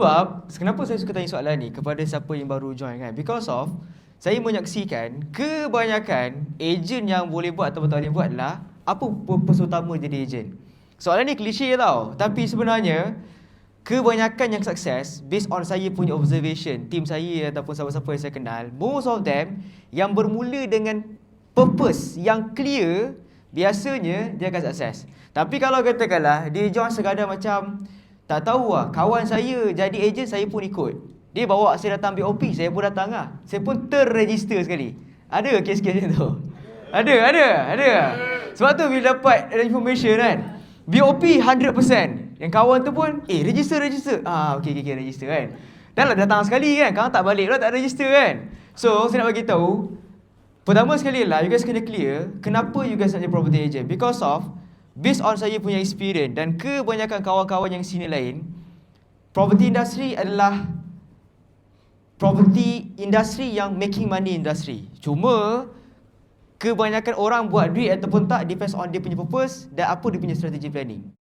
Sebab kenapa saya suka tanya soalan ni kepada siapa yang baru join kan? Because of saya menyaksikan kebanyakan ejen yang boleh buat atau tak boleh buat adalah apa purpose utama jadi ejen. Soalan ni klise tau, tapi sebenarnya kebanyakan yang sukses based on saya punya observation, team saya ataupun siapa-siapa yang saya kenal, most of them yang bermula dengan purpose yang clear, biasanya dia akan sukses. Tapi kalau katakanlah dia join sekadar macam tak tahu lah, kawan saya jadi ejen, saya pun ikut. Dia bawa saya datang BOP, saya pun datang lah. Saya pun terregister sekali. Ada kes-kes macam tu? Ada. Sebab tu bila dapat information kan, BOP 100%. Yang kawan tu pun, register. Okay, register kan. Dah lah datang sekali kan, kalau tak balik lah tak register kan. So, saya nak bagi tahu, pertama sekali lah, you guys kena clear, kenapa you guys nak jadi property agent? Because of, based on saya punya experience dan kebanyakan kawan-kawan yang sini lain, property industry adalah property industry yang making money industry. Cuma kebanyakan orang buat duit ataupun tak depends on dia punya purpose dan apa dia punya strategy planning.